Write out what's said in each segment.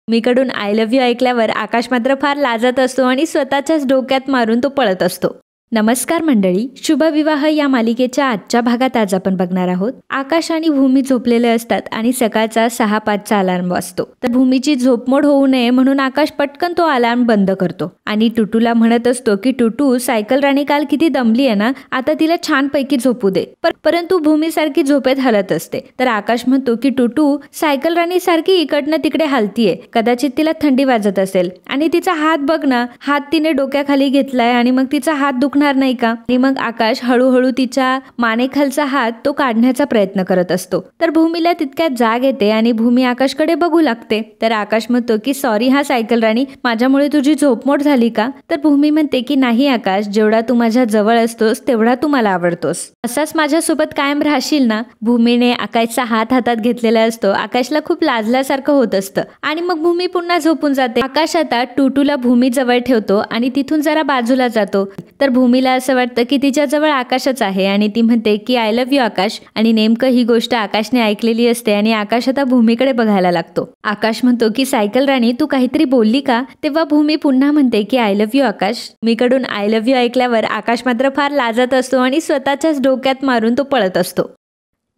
मीकडून I love you ऐकल्यावर आकाश मात्र फार लाजत असतो आणि स्वतःच्याच डोक्यात मारून तो पळत असतो. नमस्कार मंडळी, शुभविवाह या मालिकेच्या आजच्या भागात आज आपण बघणार आहोत. आकाश आणि भूमी झोपलेले असतात आणि सकाळचा 6:05चा अलार्म वाजतो. तर भूमीची झोपमोड होऊ नये म्हणून आकाश पटकन तो अलार्म बंद करतो आणि टुटूला म्हणत असतो की टुटू, सायकल राणी काल किती दमली आहे ना, आता तिला छानपैकी झोपू दे. परंतु भूमी सारखी झोपेत हलत असते. तर आकाश म्हणतो की टुटू, सायकल राणी सारखी इकडनं तिकडे हलतीये, कदाचित तिला थंडी वाजत असेल आणि तिचा हात बघ ना, हात तिने डोक्याखाली घेतलाय आणि मग तिचा हात दुखणार नाही का. आणि मग आकाश हळूहळू तिच्या मानेखालचा हात तो काढण्याचा प्रयत्न करत असतो. तर भूमीला तितक्यात जाग येते आणि भूमी आकाशकडे बघू लागते. तर आकाश म्हणतो की सॉरी हा सायकल राणी, माझ्यामुळे तुझी झोपमोड झाली का. तर भूमी म्हणते की नाही आकाश, जेवढा तू माझ्या जवळ असतोस तेवढा तू मला आवडतोस, असाच माझ्यासोबत कायम राहशील ना. भूमीने आकाशचा हात हातात घेतलेला असतो. आकाशला खूप लाजल्यासारखं होत असतं आणि मग भूमी पुन्हा झोपून जाते. आकाश आता टुटूला भूमी जवळ ठेवतो आणि तिथून जरा बाजूला जातो. तर भूमीला असं वाटतं की तिच्याजवळ आकाशच आहे आणि ती म्हणते की आय लव्ह यू आकाश. आणि नेमकं ही गोष्ट आकाशने ऐकलेली असते आणि आकाश आता भूमीकडे बघायला लागतो. आकाश म्हणतो की सायकल राणी, तू काहीतरी बोलली का. तेव्हा भूमी पुन्हा म्हणते की आय लव्ह यू आकाश. मीकडून आय लव्ह यू ऐकल्यावर आकाश मात्र फार लाजत असतो आणि स्वतःच्याच डोक्यात मारून तो पळत असतो.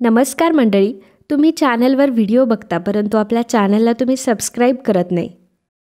नमस्कार मंडळी, तुम्ही चॅनलवर व्हिडिओ बघता परंतु आपल्या चॅनलला तुम्ही सबस्क्राईब करत नाही.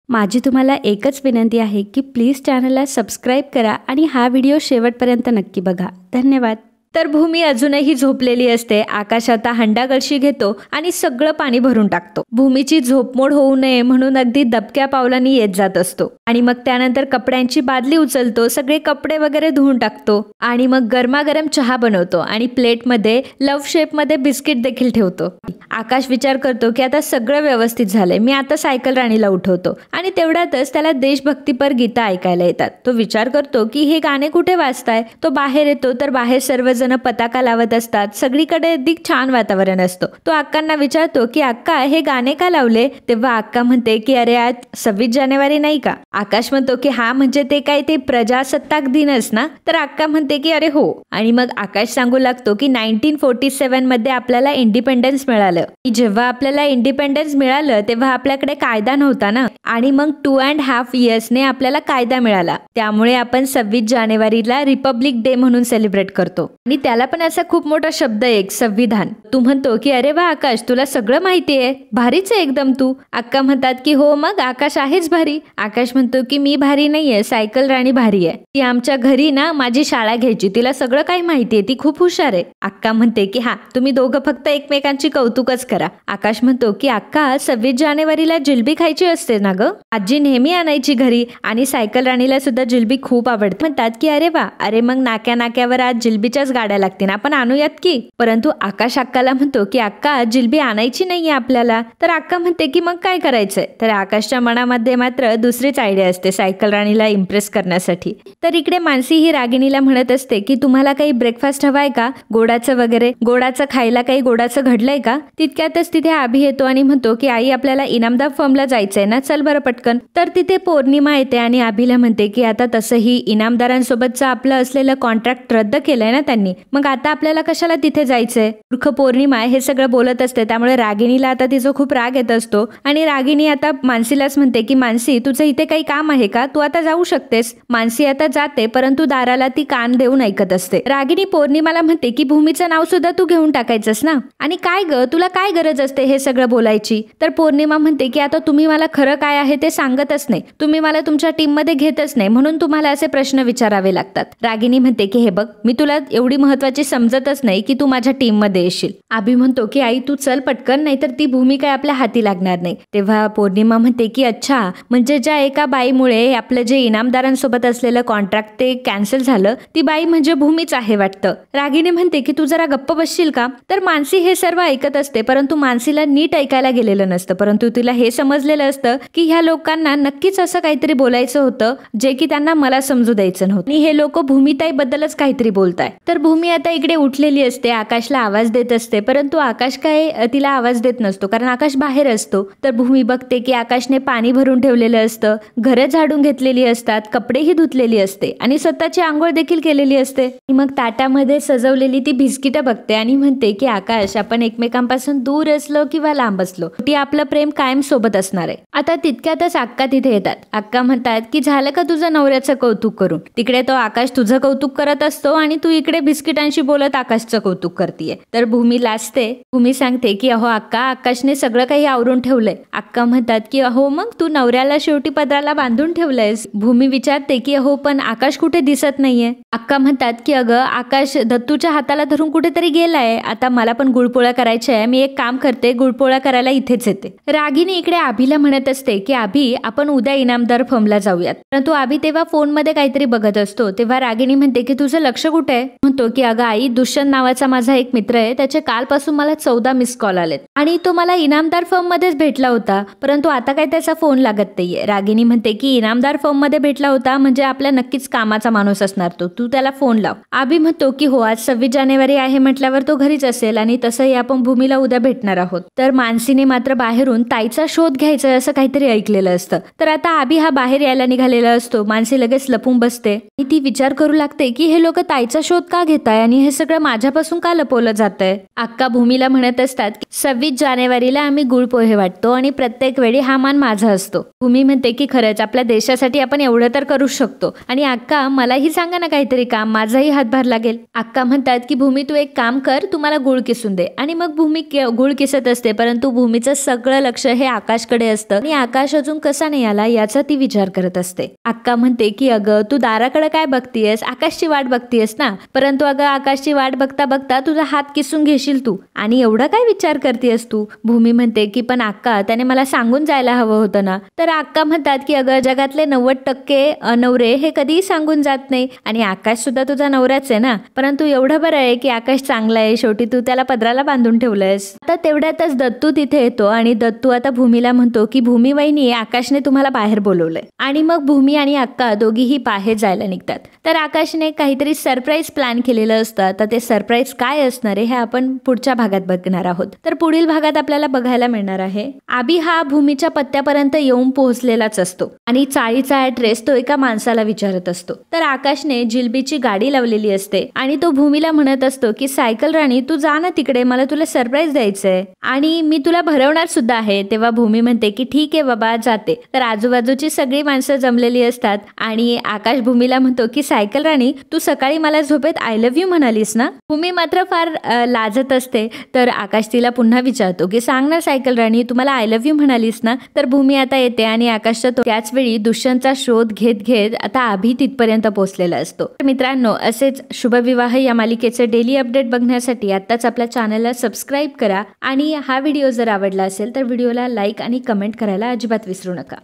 माझी तुम्हाला एकच विनंती आहे की प्लीज चॅनलला सबस्क्राईब करा आणि हा व्हिडिओ शेवटपर्यंत नक्की बघा. धन्यवाद. तर भूमी अजूनही झोपलेली असते. आकाश आता हंडा गळशी घेतो आणि सगळं पाणी भरून टाकतो. भूमीची झोपमोड होऊ नये म्हणून अगदी दबक्या पावलांनी येत जात असतो आणि मग त्यानंतर कपड्यांची बादली उचलतो, सगळे कपडे वगैरे धुवून टाकतो आणि मग गरमागरम चहा बनवतो आणि प्लेटमध्ये लव्ह शेपमध्ये बिस्किट देखील ठेवतो. आकाश विचार करतो की आता सगळं व्यवस्थित झालंय, मी आता सायकल राणीला उठवतो. आणि तेवढ्यातच त्याला देशभक्तीपर गीतं ऐकायला येतात. तो विचार करतो की हे गाणे कुठे वाजताय. तो बाहेर येतो तर बाहेर सर्वजण पताका लावत असतात. सगळीकडे अधिक छान वातावरण असतो. तो अक्कांना विचारतो की अक्का, हे गाणे का लावले. तेव्हा अक्का म्हणते की अरे आज 26 जानेवारी नाही का. आकाश म्हणतो की हा म्हणजे ते काय ते प्रजासत्ताक दिनच ना. तर अक्का म्हणते की अरे हो. आणि मग आकाश सांगू लागतो की 1947 मध्ये आपल्याला इंडिपेंडन्स मिळालं. जेव्हा आपल्याला इंडिपेंडन्स मिळालं तेव्हा आपल्याकडे कायदा नव्हता ना, आणि मग 2.5 इयर्सने आपल्याला कायदा मिळाला. त्यामुळे आपण 26 जानेवारीला रिपब्लिक डे म्हणून सेलिब्रेट करतो. आणि त्याला पण असा खूप मोठा शब्द एक संविधान. तू म्हणतो की अरे वा आकाश, तुला सगळं माहिती आहे, भारीच आहे एकदम तू. अक्का म्हणतात की हो मग आकाश आहेच भारी. आकाश म्हणतो की मी भारी नाहीये, सायकल राणी भारी आहे. ती आमच्या घरी ना माझी शाळा घ्यायची, तिला सगळं काही माहितीये, ती खूप हुशार आहे. अक्का म्हणते की हा, तुम्ही दोघं फक्त एकमेकांची कौतुकच करा. आकाश म्हणतो की अक्का, 26 जानेवारीला जिलबी खायची असते ना ग, आजी नेहमी आणायची घरी आणि सायकल राणीला सुद्धा जिलबी खूप आवडते. म्हणतात की अरे वा, अरे मग नाक्या नाक्यावर आज जिलबीच्याच गाड्या लागतील, आपण आणूयात की. परंतु आकाश अक्काला म्हणतो की अक्का, जिलबी आणायची नाहीये आपल्याला. तर अक्का म्हणते की मग काय करायचंय. तर आकाशच्या मनामध्ये मात्र दुसरीच आयडिया असते सायकल राणीला इम्प्रेस करण्यासाठी. तर इकडे मानसी ही रागिणीला म्हणत असते की तुम्हाला काही ब्रेकफास्ट हवाय का, गोडाचं वगैरे, गोडाचं खायला काही गोडाचं घडलंय का. तितक्यातच तिथे अभि येतो आणि म्हणतो की आई आपल्याला इनामदार फर्मला जायचंय ना, चल बरं पटकन. तर तिथे पौर्णिमा येते आणि अभिला म्हणते की आता तसंही इनामदारांसोबतचं आपलं असलेलं कॉन्ट्रॅक्ट रद्द केलंय ना त्यांनी, मग आता आपल्याला कशाला तिथे जायचंय. मूर्ख पौर्णिमा हे सगळं बोलत असते. त्यामुळे रागिणीला आता तिचा खूप राग येत असतो आणि रागिणी आता मानसीलाच म्हणते की मानसी, तुझं इथे काही काम आहे का, तू आता जाऊ शकतेस. मानसी आता जाते परंतु दाराला ती कान देऊन ऐकत असते. रागिणी पौर्णिमाला म्हणते की भूमीचं नाव सुद्धा तू घेऊन टाकायचंस ना, आणि काय ग तुला काय गरज असते हे सगळं बोलायची. तर पौर्णिमा म्हणते की आता तुम्ही मला खरं काय आहे ते सांगतच नाही, तुम्ही मला तुमच्या टीम मध्ये घेतच नाही, म्हणून तुम्हाला असे प्रश्न विचारावे लागतात. रागिणी म्हणते की हे बघ, मी तुला एवढी महत्वाची समजतच नाही की तू माझ्या टीम मध्ये येशील. अभि म्हणतो की आई तू चल पटकन, नाही तर ती भूमी काय आपल्या हाती लागणार नाही. तेव्हा पौर्णिमा म्हणते की अच्छा, म्हणजे ज्या एका बाईमुळे आपलं जे इनामदारांसोबत असलेलं कॉन्ट्रॅक्ट ते कॅन्सल झालं, ती बाई म्हणजे भूमीच आहे वाटतं. रागिणी म्हणते की तू जरा गप्प बसशील का. तर मानसी हे सर्व ऐकत असते परंतु मानसीला नीट ऐकायला गेलेलं नसतं. परंतु तिला हे समजलेलं असतं की ह्या लोकांना नक्कीच असं काहीतरी बोलायचं होतं जे की त्यांना मला समजू द्यायचं नव्हतं आणि हे लोक भूमिताई बद्दलच काहीतरी बोलताय. तर भूमी आता इकडे उठलेली असते, आकाशला आवाज देत असते, परंतु आकाश काय तिला आवाज देत नसतो कारण आकाश बाहेर असतो. तर भूमी बघते की आकाशने पाणी भरून ठेवलेलं असतं, घरं झाडून घेतलेली असतात, कपडेही धुतलेली असते आणि स्वतःची आंघोळ देखील केलेली असते. मग ताटामध्ये सजवलेली ती बिस्किटं बघते आणि म्हणते की आकाश, आपण एकमेकांपासून दूर असलो किंवा लांब असलो ती आपलं प्रेम कायम सोबत असणार आहे. आता तितक्यातच अक्का तिथे येतात. अक्का म्हणतात की झालं का तुझं नवऱ्याचं कौतुक करून? तिकडे तो आकाश तुझं कौतुक करत असतो आणि तू इकडे बिस्किटांशी बोलत आकाशचं कौतुक करतीये. तर भूमी लाजते. भूमी सांगते की अहो अक्का, आकाशने सगळं काही आवरून ठेवलंय. अक्का म्हणतात की अहो मग तू नवऱ्याला शेवटी पदराला बांधून ठेवलंयस. भूमी विचारते की अहो पण आकाश कुठे दिसत नाहीये. अक्का म्हणतात की अगं आकाश दत्तूच्या हाताला धरून कुठेतरी गेलाय. आता मला पण गुळपोळा करायचा आहे, मी एक काम करते, गुळपोळा करायला इथेच येते. रागिनी इकडे आभीला म्हणत असते की आभी, आपण उद्या इनामदार फर्मला जाऊयात. परंतु आभी तेव्हा फोनमध्ये काहीतरी बघत असतो. तेव्हा रागिनी म्हणते की तुझं लक्ष कुठे आहे? म्हणतो की अगं आई, दुष्यंत नावाचा माझा एक मित्र आहे, त्याचे कालपासून मला 14 मिस कॉल आलेत आणि तो मला इनामदार फर्म मध्येच भेटला होता, परंतु आता काय त्याचा फोन लागत नाहीये. रागिनी म्हणते की इनामदार फर्म मध्ये भेटला होता म्हणजे आपल्या नक्कीच कामाचा माणूस असणार तो, तू त्याला फोन लाव. आभी म्हणतो की हो, आज 26 जानेवारी आहे म्हटल्यावर तो घरीच असेल आणि तसंही आपण भूमीला उद्या भेटणार आहोत. तर मानसीने मात्र बाहेरून ताईचा शोध घ्यायचा असं काहीतरी ऐकलेलं असतं. तर आता आभी हा बाहेर यायला निघालेला असतो. मानसी लगेच लपून बसते आणि ती विचार करू लागते की हे लोक ताईचा शोध का घेताय आणि हे सगळं माझ्यापासून का लपवलं जातंय. अक्का भूमीला म्हणत असतात की 26 जानेवारीला आम्ही गुळ पोहे वाटतो आणि प्रत्येक वेळी हा मान माझा असतो. भूमी म्हणते की खरंच आपल्या देशासाठी आपण एवढं तर करू शकतो आणि अक्का मलाही सांगा ना काहीतरी काम, माझाही हातभार लागेल. अक्का म्हणतात की भूमी तू एक काम कर, तू मला गुळ किसून दे. आणि मग भूमी गुळ किसत असते, परंतु भूमीचं सगळं लक्ष हे आकाशकडे असतं आणि आकाश अजून कसा नाही आला याचा ती विचार करत असते. अक्का म्हणते की अगं तू दाराकडे काय बघतीयस, आकाशची वाट बघतीयस ना, परंतु अगं आकाशची वाट बघता बघता तुझा हात किसून घेशील तू आणि एवढा काय विचार करतेस तू. भूमी म्हणते की पण अक्का, त्याने मला सांगून जायला हवं होतं ना. तर अक्का म्हणतात की अगं जगातले 90% नवरे हे कधीही सांगून जात नाही आणि आकाश सुद्धा तुझा नवराच आहे ना, परंतु एवढं बरं आहे की आकाश चांगला आहे, शेवटी तू त्याला पदराला बांधून ठेवलंयस. आता तेवढ्यातच दत्तू तिथे येतो आणि दत्तू आता भूमीला म्हणतो की भूमी वहिनी, आकाशने तुम्हाला बाहेर बोलवलंय. आणि मग भूमी आणि अक्का दोघीही बाहेर जायला निघतात. तर आकाशने काहीतरी सरप्राईज प्लॅन केलेलं असतं. आता ते सरप्राईज काय असणार आहे हे आपण पुढच्या भागात बघणार आहोत. तर पुढील भागात आपल्याला बघायला मिळणार आहे आबी हा भूमीच्या पत्त्यापर्यंत येऊन पोहोचलेलाच असतो आणि चाळीचा ऍड्रेस तो एका माणसाला विचारत असतो. तर आकाशने जिलबीची गाडी लावलेली असते आणि तो भूमीला म्हणत असतो की सायकल राणी, तू जा ना तिकडे, मला तुला सरप्राईज द्यायचंय आणि मी तुला भरवणार सुद्धा आहे. तेव्हा भूमी म्हणते की ठीक आहे बाबा, जाते. तर आजूबाजूची सगळी माणसं जमलेली असतात आणि आकाश भूमीला म्हणतो की सायकल राणी, तू सकाळी मला झोपेत आय लव्ह यू म्हणालीस ना. भूमी मात्र फार लाजत असते. तर आकाश तिला पुन्हा विचारतो की सांग ना सायकल राणी, तू मला आय लव्ह यू म्हणालीस ना. तर भूमी आता येते आणि आकाशच्या त्याच वेळी दुष्यंतचा शोध घेत घेत आता आभी तिथपर्यंत पोहोचलेला असतो. तर मित्रांनो, असेच शुभविवाह या मालिकेचे डेली अपडेट बघण्यासाठी आत्ताच आपल्या चॅनलला सबस्क्राईब करा आणि हा व्हिडिओ जर आवडला असेल तर व्हिडिओला लाईक आणि कमेंट करायला अजिबात विसरू नका.